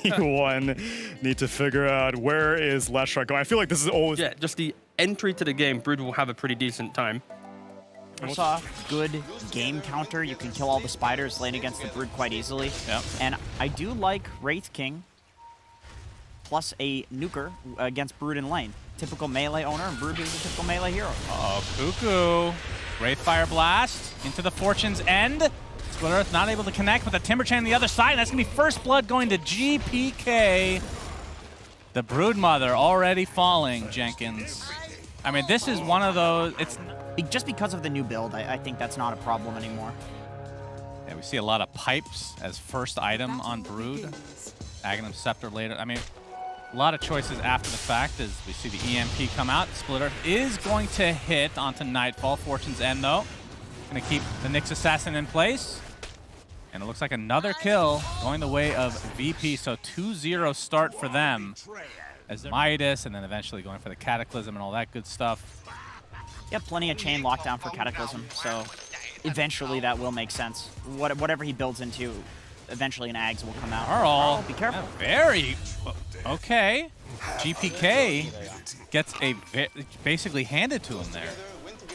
T1 need to figure out where is Leshrac going. I feel like this is always... Yeah, just the entry to the game, Brood will have a pretty decent time. Saw good game counter. You can kill all the spiders lane against the Brood quite easily. Yep. And I do like Wraith King plus a nuker against Brood in lane. Typical melee owner, and Brood is a typical melee hero. Uh-oh, Cuckoo. Wraith Fire Blast into the Fortune's End. Split Earth not able to connect, but the Timber Chain on the other side. And that's going to be first blood going to GPK. The Brood Mother already falling, Jenkins. I mean, this is one of those... It's just because of the new build, I think that's not a problem anymore. Yeah, we see a lot of pipes as first item on Brood. Aghanim Scepter later. I mean, a lot of choices after the fact as we see the EMP come out. Split Earth is going to hit onto Nightfall. Fortune's End, though. Going to keep the Nyx Assassin in place. And it looks like another kill going the way of VP. So 2-0 start for them as Midas, and then eventually going for the Cataclysm and all that good stuff. Yeah, plenty of chain lockdown for Cataclysm, so eventually that will make sense. Whatever he builds into, eventually an Ags will come out. Carl, be careful. Very okay. GPK gets basically handed to him there.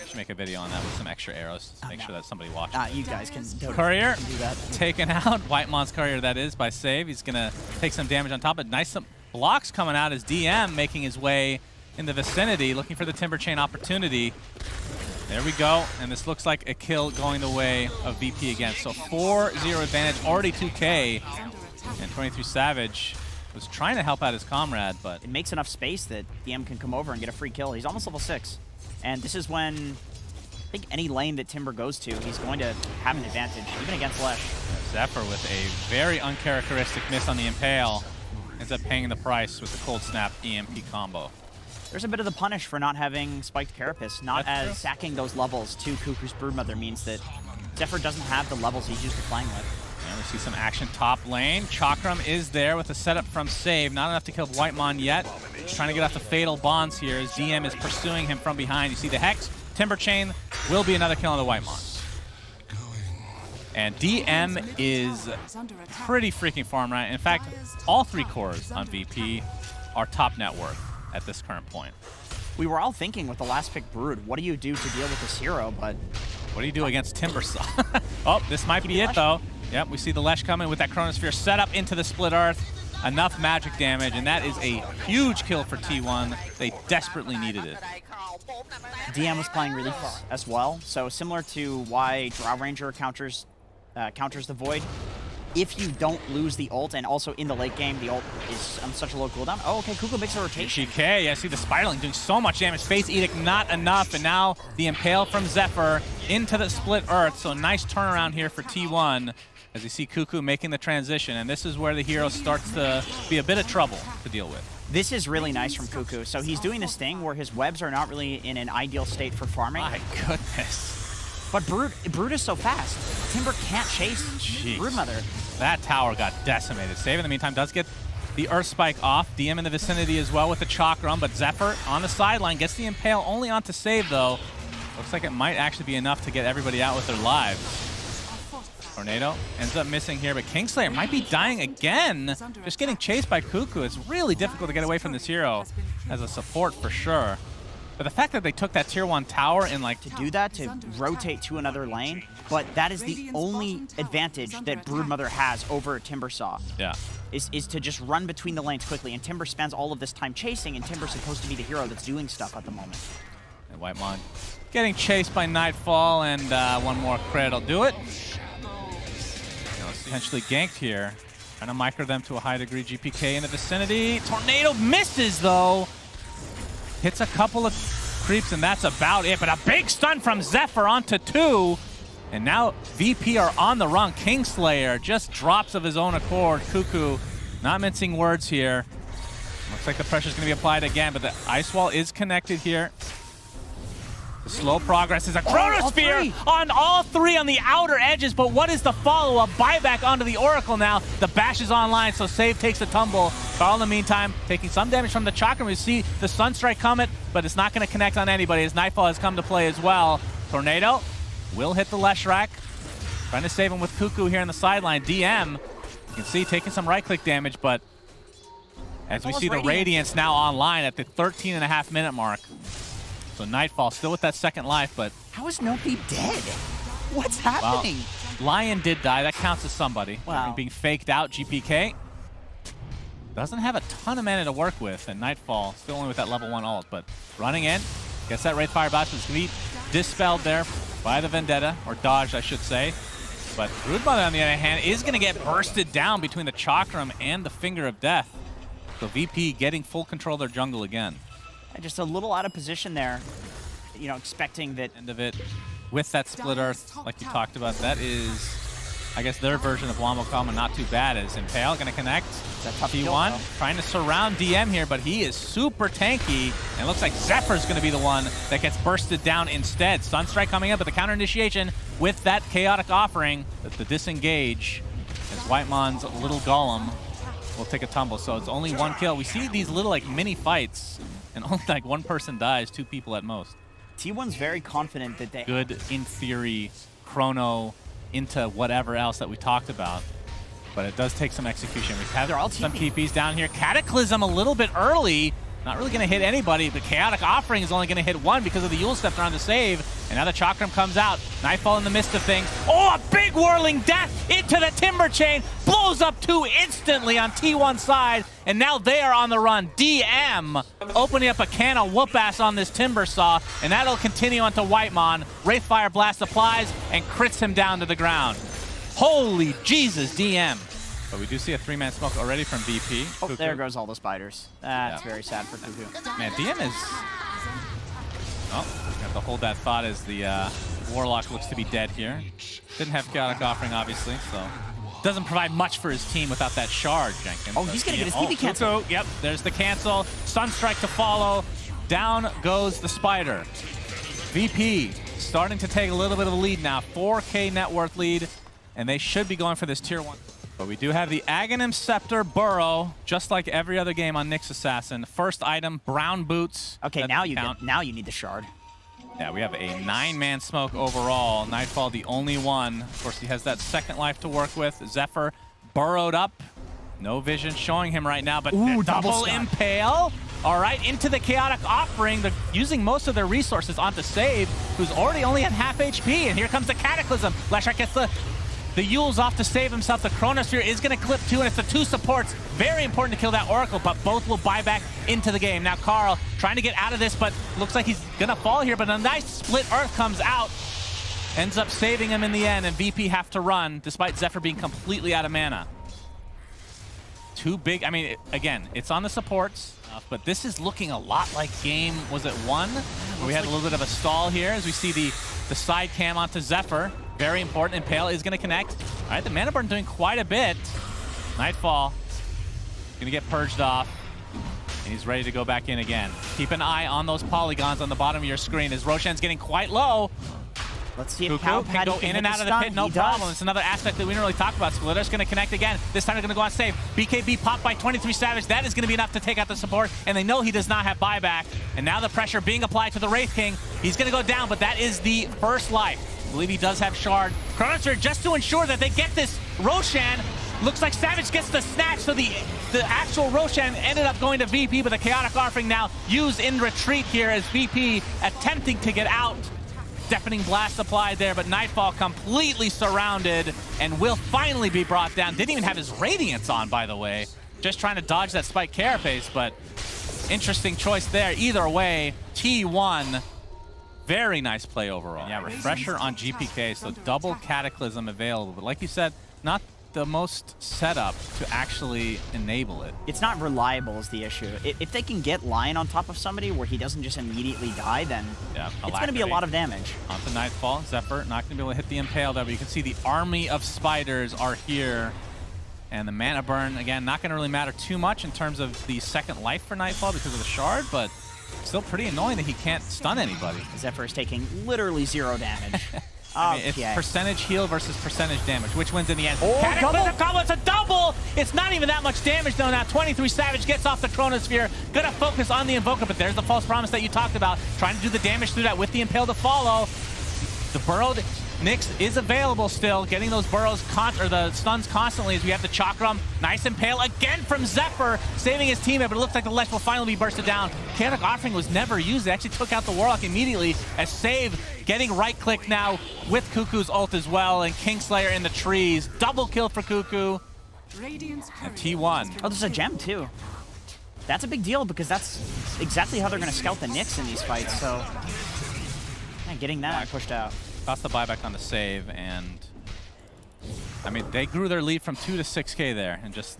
Should make a video on that with some extra arrows to make sure that somebody watches. You guys can Courier do that. Taken out. Whitemon's Courier, that is, by save. He's gonna take some damage on top, but nice some blocks coming out as DM making his way in the vicinity, looking for the Timber Chain opportunity. There we go, and this looks like a kill going the way of VP again. So 4-0 advantage, already 2K, and 23 Savage was trying to help out his comrade, but... It makes enough space that DM can come over and get a free kill. He's almost level 6, and this is when I think any lane that Timber goes to, he's going to have an advantage, even against Lesh. Zephyr with a very uncharacteristic miss on the Impale, ends up paying the price with the Cold Snap EMP combo. There's a bit of the punish for not having Spiked Carapace, not as sacking those levels to Cuckoo's Broodmother means that Zephyr doesn't have the levels he's used to playing with. And we see some action top lane. Chakram is there with a setup from Save. Not enough to kill Whitemon yet. He's trying to get off the Fatal Bonds here as DM is pursuing him from behind. You see the Hex, Timber Chain, will be another kill on the Whitemon. And DM is pretty freaking farm right. In fact, all 3 cores on VP are top net worth at this current point. We were all thinking with the last pick Brood, what do you do to deal with this hero, but... What do you do against Timbersaw? Oh, this might be it, though. Yep, we see the Lesh coming with that Chronosphere set up into the Split Earth. Enough magic damage, and that is a huge kill for T1. They desperately needed it. DM was playing really far as well, so similar to why Drow Ranger counters the Void. If you don't lose the ult, and also in the late game, the ult is on such a low cooldown. Oh, okay, Cuckoo makes a rotation. GK, yeah, see the Spiderling doing so much damage. Face Edict, not enough, and now the Impale from Zephyr into the Split Earth. So nice turnaround here for T1 as you see Cuckoo making the transition, and this is where the hero starts to be a bit of trouble to deal with. This is really nice from Cuckoo. So he's doing this thing where his webs are not really in an ideal state for farming. My goodness. But Brood is so fast. Timber can't chase Broodmother. That tower got decimated. Save in the meantime does get the Earth Spike off. DM in the vicinity as well with the Chakram, but Zephyr on the sideline gets the Impale only onto Save though. Looks like it might actually be enough to get everybody out with their lives. Tornado ends up missing here, but Kingslayer might be dying again. Just getting chased by Cuckoo. It's really difficult to get away from this hero as a support for sure. But the fact that they took that tier 1 tower and like... To do that, to rotate to another lane, but that is the only advantage that Broodmother has over Timbersaw. Yeah. Is to just run between the lanes quickly, and Timber spends all of this time chasing, and Timber's supposed to be the hero that's doing stuff at the moment. And Whitemon getting chased by Nightfall, and one more crit will do it. Potentially ganked here. Trying to micro them to a high degree. GPK in the vicinity. Tornado misses though. Hits a couple of creeps, and that's about it. But a big stun from Zephyr onto 2. And now VP are on the run. Kingslayer just drops of his own accord. Cuckoo not mincing words here. Looks like the pressure's going to be applied again, but the Ice Wall is connected here. The slow progress is a Chronosphere on all 3 on the outer edges, but what is the follow-up? Buyback onto the Oracle now. The bash is online, so Save takes the tumble. Carl, in the meantime, taking some damage from the Chakram. We see the Sunstrike coming, but it's not going to connect on anybody as Nightfall has come to play as well. Tornado will hit the Leshrac. Trying to save him with Cuckoo here on the sideline. DM, you can see, taking some right-click damage, but As we Almost see the Radiant. Radiance now online at the 13.5-minute mark. So Nightfall still with that second life, but How is nobody dead? What's happening? Lion did die. That counts as somebody. Wow. Being faked out, GPK doesn't have a ton of mana to work with, and Nightfall still only with that level 1 ult, but running in, gets that Wraithfire Blast. It's going to be dispelled there by the Vendetta, or dodged, I should say. But Broodmother, on the other hand, is going to get bursted down between the Chakram and the Finger of Death. So VP getting full control of their jungle again. Just a little out of position there. You know, expecting that. End of it with that Split Earth, like you talked about. That is, I guess, their version of Wamokama. Not too bad. As Impale going to connect. T1 trying to surround DM here, but he is super tanky. And it looks like Zephyr's going to be the one that gets bursted down instead. Sunstrike coming up, but the counter initiation with that Chaotic Offering, the disengage, as Whitemon's little golem will take a tumble. So it's only 1 kill. We see these little like mini fights, and only like 1 person dies, 2 people at most. T1's very confident that they Good, in theory, chrono into whatever else that we talked about. But it does take some execution. We have some TPs down here. Cataclysm a little bit early. Not really going to hit anybody, but Chaotic Offering is only going to hit 1 because of the Yule Step on the save. And now the Chakram comes out. Nightfall in the midst of things. Oh, a big whirling death into the Timber Chain. Blows up 2 instantly on T1's side. And now they are on the run. DM opening up a can of whoop-ass on this Timber Saw. And that'll continue onto Whitemon. Wraithfire Blast applies and crits him down to the ground. Holy Jesus, DM. But we do see a 3-man smoke already from VP. Oh, there goes all the spiders. That's very sad for Cuckoo. Man, DM is... Oh, have to hold that thought as the Warlock looks to be dead here. Didn't have Chaotic Offering, obviously, so... Doesn't provide much for his team without that shard, Jenkins. Oh, he's going to get his TP cancel. Yep, there's the cancel. Sunstrike to follow. Down goes the Spider. VP starting to take a little bit of a lead now. 4K net worth lead, and they should be going for this tier 1. But we do have the Aghanim Scepter Burrow, just like every other game on Nyx Assassin. First item, brown boots. Okay, now you need the shard. Yeah, we have a 9-man smoke overall. Nightfall, the only one. Of course, he has that second life to work with. Zephyr burrowed up. No vision showing him right now, but double impale. All right, into the Chaotic Offering. They're using most of their resources onto Save, who's already only at half HP. And here comes the Cataclysm. Leshrac gets the Yule's off to save himself. The Chronosphere is going to clip 2, and it's the 2 supports. Very important to kill that Oracle, but both will buy back into the game. Now Carl trying to get out of this, but looks like he's going to fall here, but a nice Split Earth comes out. Ends up saving him in the end, and VP have to run, despite Zephyr being completely out of mana. Too big. I mean, again, it's on the supports, but this is looking a lot like game, was it 1? Where we had a little bit of a stall here as we see the side cam onto Zephyr. Very important. Impale is going to connect. All right, the Mana Burn doing quite a bit. Nightfall going to get purged off. And he's ready to go back in again. Keep an eye on those polygons on the bottom of your screen as Roshan's getting quite low. Let's see if Cuckoo can go in and out of the pit, no problem. It's another aspect that we didn't really talk about. Splitter's going to connect again. This time they're going to go on save. BKB popped by 23 Savage. That is going to be enough to take out the support, and they know he does not have buyback. And now the pressure being applied to the Wraith King. He's going to go down, but that is the first life. I believe he does have Shard. Chronosphere just to ensure that they get this Roshan. Looks like Savage gets the snatch, so the actual Roshan ended up going to VP, but the Chaotic Offering now used in retreat here as VP attempting to get out. Deafening Blast applied there, but Nightfall completely surrounded and will finally be brought down. Didn't even have his Radiance on, by the way. Just trying to dodge that Spike Carapace, but interesting choice there. Either way, T1, very nice play overall. Yeah, refresher on GPK, so double Cataclysm available. But like you said, not the most setup to actually enable it. It's not reliable is the issue. If they can get Lion on top of somebody where he doesn't just immediately die, then it's going to be a lot of damage. Onto Nightfall, Zephyr not going to be able to hit the Impale there, but you can see the army of spiders are here. And the Mana Burn, again, not going to really matter too much in terms of the second life for Nightfall because of the Shard, but still pretty annoying that he can't stun anybody. Zephyr is taking literally 0 damage. I mean, it's percentage heal versus percentage damage. Which wins in the end? Oh, Cataclysm combo, it's a double! It's not even that much damage though now. 23 Savage gets off the Chronosphere. Gonna focus on the Invoker, but there's the false promise that you talked about. Trying to do the damage through that with the Impale to follow. The Burrow Nyx is available still, getting those burrows, or the stuns constantly as we have the Chakram. Nice Impale again from Zephyr, saving his teammate, but it looks like the Lesh will finally be bursted down. Chaotic Offering was never used. It actually took out the Warlock immediately as Save getting right-click now with Cuckoo's ult as well, and Kingslayer in the trees. Double kill for Cuckoo. And T1. Oh, there's a gem, too. That's a big deal because that's exactly how they're going to scout the Nyx in these fights, so... Yeah, getting that pushed out. Cost the buyback on the save, and I mean, they grew their lead from 2 to 6K there in just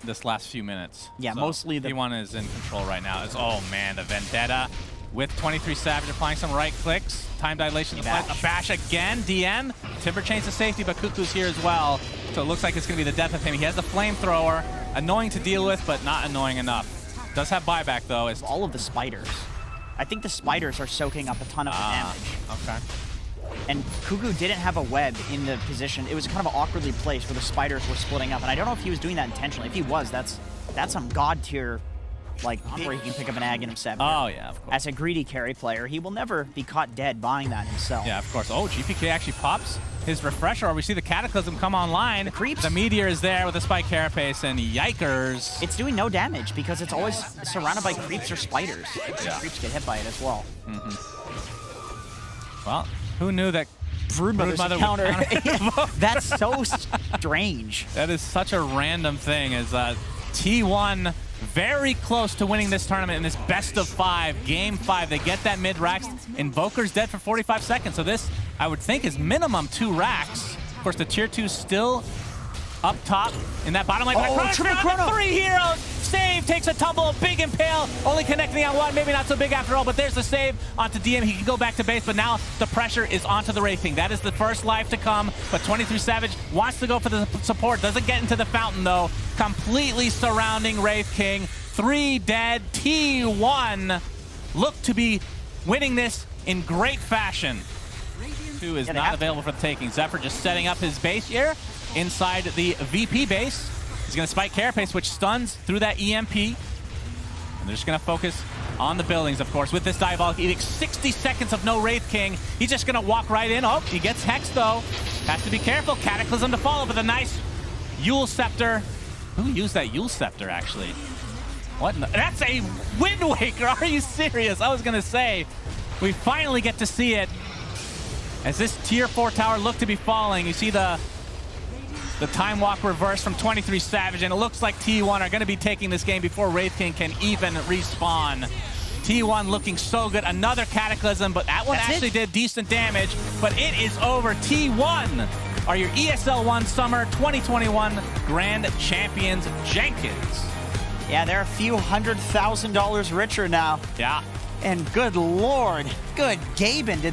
this last few minutes. Yeah, so mostly the... T1 is in control right now. Oh man, the Vendetta with 23 Savage applying some right clicks. Time dilation, the fight. A bash again, DN. Timber chains to safety, but Cuckoo's here as well. So it looks like it's going to be the death of him. He has the flamethrower. Annoying to deal with, but not annoying enough. Does have buyback though. It's all of the spiders. I think the spiders are soaking up a ton of the damage. Okay. And Cuckoo didn't have a web in the position. It was kind of awkwardly placed where the spiders were splitting up. And I don't know if he was doing that intentionally. If he was, that's some god tier, like, where he can pick up an Ag in himself. Oh, yeah, of course. As a greedy carry player, he will never be caught dead buying that himself. Yeah, of course. Oh, GPK actually pops his refresher, or we see the Cataclysm come online. The creeps. The Meteor is there with the Spike Carapace, and yikers. It's doing no damage because it's always surrounded by creeps or spiders. Yeah. Creeps get hit by it as well. Well, who knew that Broodmother's Broodmother counter. would That's so strange. That is such a random thing, as T1 very close to winning this tournament in this best of 5, game 5. They get that mid racks. Invoker's dead for 45 seconds, so this, I would think, is minimum 2 racks. Of course, the tier 2 still up top in that bottom lane. Oh, triple chrono. 3 heroes. Save takes a tumble, a big Impale, only connecting on 1, maybe not so big after all, but there's the save onto DM. He can go back to base, but now the pressure is onto the Wraith King. That is the first life to come, but 23 Savage wants to go for the support, doesn't get into the fountain though. Completely surrounding Wraith King. 3 dead. T1 look to be winning this in great fashion. 2 is not available for the taking. Zephyr just setting up his base here inside the VP base. He's going to spike Carapace, which stuns through that EMP. And they're just going to focus on the buildings, of course, with this Diabolic Edict. 60 seconds of no Wraith King. He's just going to walk right in. Oh, he gets Hexed, though. Has to be careful. Cataclysm to follow with a nice Yule Scepter. Who used that Yule Scepter, actually? What? That's a Wind Waker. Are you serious? I was going to say, we finally get to see it. As this tier 4 tower looked to be falling, you see the Time Walk reverse from 23 Savage, and it looks like T1 are going to be taking this game before Wraith King can even respawn. T1 looking so good. Another Cataclysm, but that one actually did decent damage, but it is over. T1 are your ESL 1 Summer 2021 Grand Champions. Jenkins. Yeah, they're a few $100,000 richer now. Yeah. And good lord, good Gaben, did they